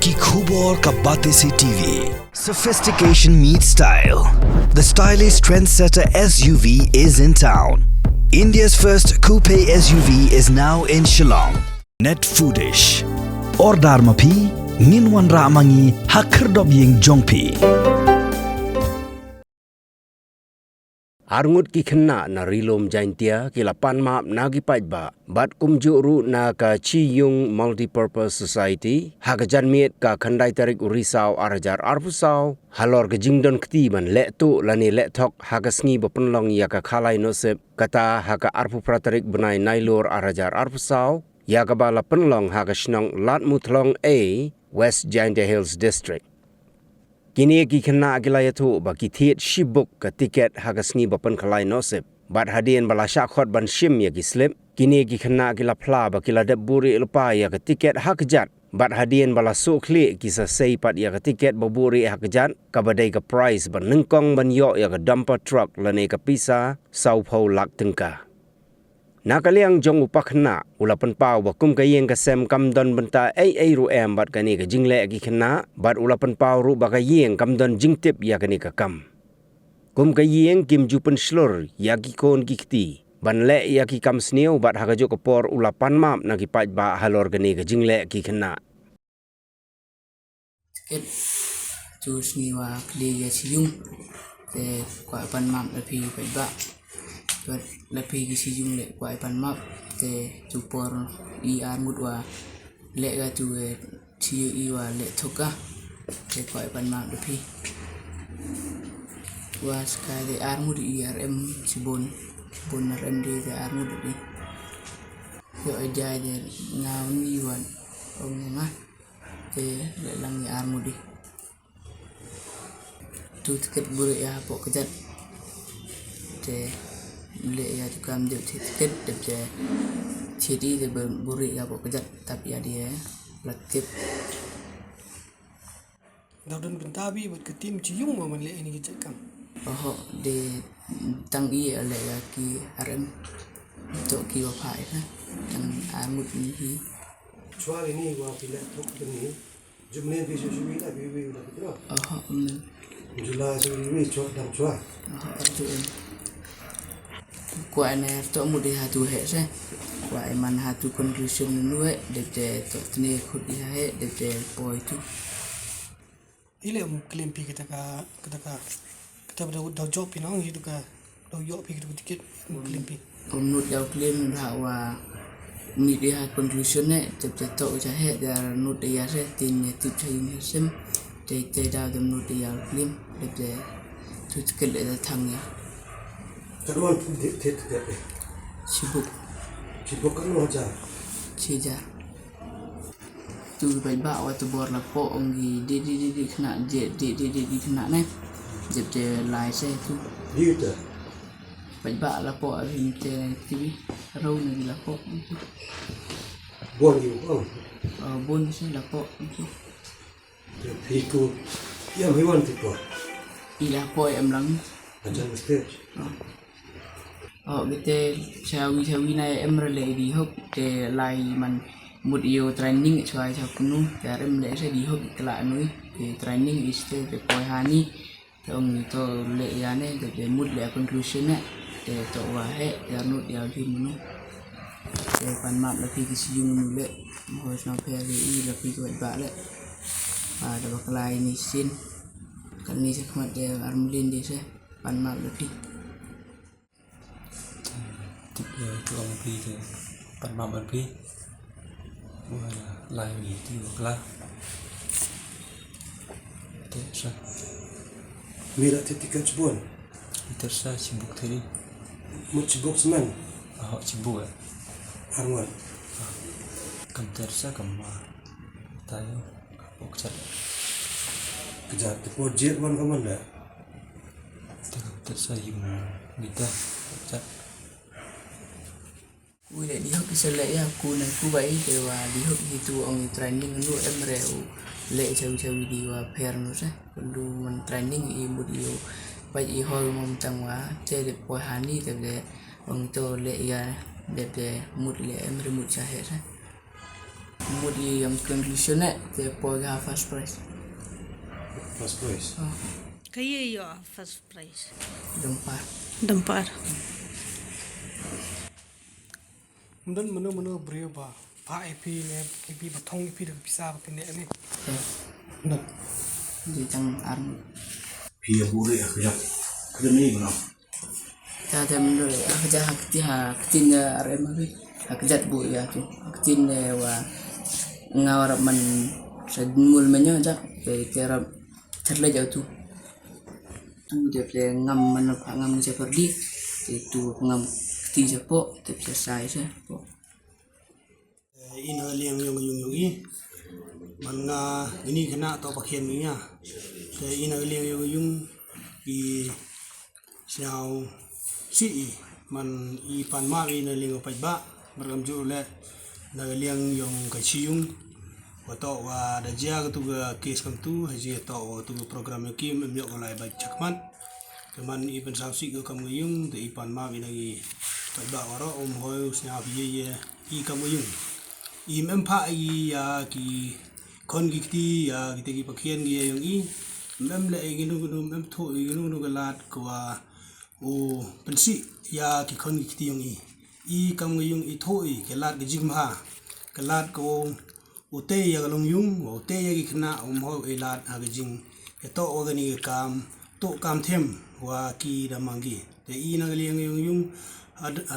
की खूब और का बातें से TV sophistication meets style. The stylish trendsetter SUV is in town. India's first coupe SUV is now in Shillong. Net foodish. Ordar mapi minwan ramangi hakerdob ying jongpi. Arngut ki Khynnah na rilom jaintia kila Panmab nagi paitba bat kumjuru na ka Ïung Multipurpose Society hagajan miet ka khandai tarik urisau arajar arpusau halor ke jingdon ketiban le tu lani le thok hagasngi bapenlong ya ka Khalai Nusip kata haga arpu pratarik benai nailur arajar arpusau ya ka bala penlong hagasnong lat mutlong A West Jaintia Hills District. Kini ki Khynnah gilayatu ba kithiet shibuk ka tiket hagasngi bapan Khalai Nusip bat hadien bala syakhot ban shim ya ki slip kini ki Khynnah gila Phla ba kila deburi lupa ya ka tiket hakjat bat hadien bala sukli ki sa seipat ya ka tiket baburi hakjat ka badai ka price ban nengkong ban yo ya ka dumper truck lane ka pisa sau phau lak tengka nakaliang Jong upak Khynnah ulapan pau ba kum kayeng ka sem kamdon benta ai ru em bat kani ka jingle ki Khynnah bat ulapan pau ru ba kayeng kamdon jingtip ya kani ka kam kum kayeng kim jupen slur ya ki kon ki kti ban le ya ki kam sneu bat hagajo ka por ulapan map na ki pait ba halor kani ka jingle ki Khynnah tiket tu sniwa kli ya Ïung te kwa Panmab la pi pait ba but lebih kisi Ïung le kuai Panmab te tu por I armut wa le ga tu tiu I wa le thoka te kuai Panmab lebih wa skai de armut IRM sibon RM de armut lebih yo aja de ngau ni wan ong nga te le lang armut di tu tiket buru ya pok kejat te le ya tukam dia tiket dia jadi dia berburi ya pok kejat tapi ya dia lakip Daun bentabi buat ke tim Ïung mau le ini kita kam oh de tangi le ya ki RM untuk ki wa pai na yang armut ni soal ini gua pilih untuk ini jumlah visi lah bibi udah betul oh jumlah bibi cok dan cok itu kuai ne to mu di hatu he se kuai man hatu conclusion nu he de to tne khud di he de poi tu ile klaim pi kita dah job pi nang hidu ka dah yo pi kita tiket klaim pi nut dau claim ha wa ni di ha conclusion ne to cha he da nut ya se tin ne tu chain sem te da dem nut ya claim de tu tiket le thang ya kedua tiket sibuk kan lo aja Cija tu bai ba wa tu bor la po ongi di Khynnah je di Khynnah ne je lai se tu di itu bai ba la po rin te tv rau ni la po buang di buang bon se la po itu yang hewan tipe ila po em lang aja mesti kita chawi này em ra lệ đi học để lại mình một yêu training cho ai cho cũng để em lệ sẽ đi học lại núi để training is để coi hani thì ông to lệ ra này để một lệ conclusion này để to và hệ để nốt điều phim nó để Panmab là khi cái Ïung lệ hồi sau phe thì là khi các bạn lệ và để Khalai ni xin cái này sẽ không để armlin đi sẽ Panmab là khi tu ông pi thì Panmab ban pi là lai mi ti wakla te sa mira tiket sebon tersa sibuk tadi mut sebok seman họ sibuk arwan kam tersa kam tayo bok chat kejat tipe jet man kaman dah tersa Ïung kita chat Kui để đi học cái sân lễ cô này cô bảy để và đi học thì tu ông training lu em rèo lễ chơi đi và pair nó sẽ lu mình training ý một điều vậy ý hồi mong chẳng quá chơi được bồi hàn đi để ông cho lễ để một lễ em rồi một cha hết á một yang conclusion te poi ga first prize First prize. Kaya yo first prize. dempar Dempar. Mungkin mana beri apa? Pak EP ni, EP batong EP dah pisah apa ni ni. Nak. di tang arm Pia buri ya. Kini mana? ta ta men rồi kerja hak tin arem abi kerja bu ya tu tin wa ngawar man sedmul menyo ja ke terap terle jauh tu dia play ngam man ngam je pergi itu ngam ti je po te selesai je po Ina liang yung i. Mana ini kena atau pakaian ni ya. Ina liang yung i siau si man i Panmab ina liang pa ba bergam ju le na liang yung Ïung atau wa da jia tu ga case kam tu haji atau tu program kim em yok lai ba chakman keman i pensau si ga kam Ïung i Panmab ina i pa ba waro hoi siau ye i kam Ïung i mempa i ya ki kon gikti ya kita ki pakaian gi yang i mem le gi nu mem tho gi nu galat kwa o pensi ya ki kon gikti yang i kam yung i tho i galat gi jimha galat ko o te ya galong yung o te ya gi khna ho i lat ha gi jing e to o gani kam to kam them wa ki da mangi te i na liang yung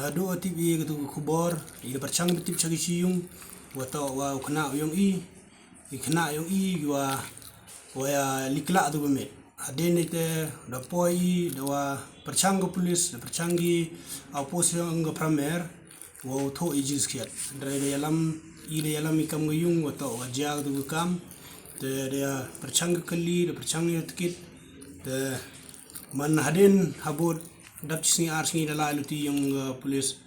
ado atip i ga tu khubor i perchang bitip chagi si yung wato wa kena yung i kena yung i wa ya likla tu bemet aden ite da poi da wa perchang go polis da perchang gi oposisi go pramer wa tho i jis khiat dre de yalam i kam go yung wato wa ja tu kam de perchang kali da perchang tikit de man haden habut dap singi arsingi da la luti yung polis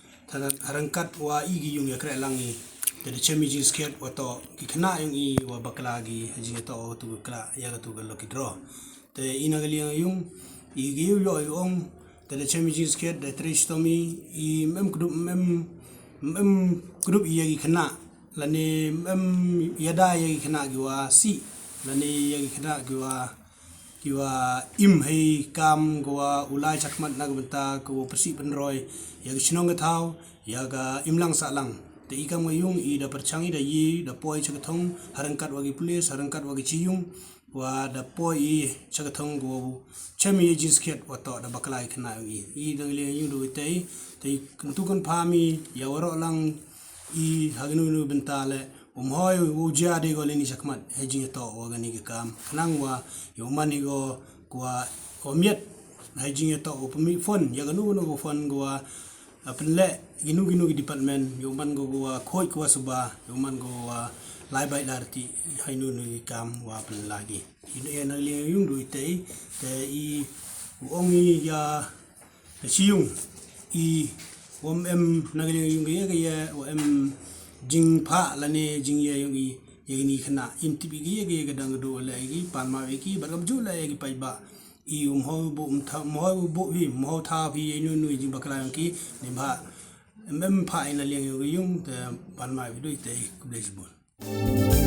harangkat wa i gi yung ya kre langi jadi cemi jenis ket wato kena yang i wa bakla gi haji to tu kla ya tu galo kidro te ina gali yung i gi yo yung te cemi jenis ket de tristomi i mem grup i gi kena lani mem yada ya gi kena gi wa si lani ya gi kena gi wa im hei kam gua ulai chakmat nag benta ko persi penroy ya gi sinong gathau ya ga imlang salang te ikam Ïung i da perchangi da yi da poi chakathong harangkat wagi pulis harangkat wagi Ïung wa da poi i chakathong go chemi jins khet wato da baklai khna i dang le Ïung do te kuntukan phami ya waro lang i hagnu bentale hoi uja de go leni chakmat hejing to wagani ke kam nang wa yo mani go kwa omiet hejing to upmi phone ya ganu no go phone go penle ginu di department yo man go khoi kwa suba yo man go lai bai larti hainu ni kam wa pen lagi ine na le yung du te i ongi ya Ïung i om em na le yung ye ya em jing pha lane jing ye yung i ni khna intibi ge ge gadang do le gi Panmab ki bargam ju le gi pai ba i ho bo hi mo tha phi nu jing bakla yang ki ni ba mem pha ina liang yung te Panmab du te ku de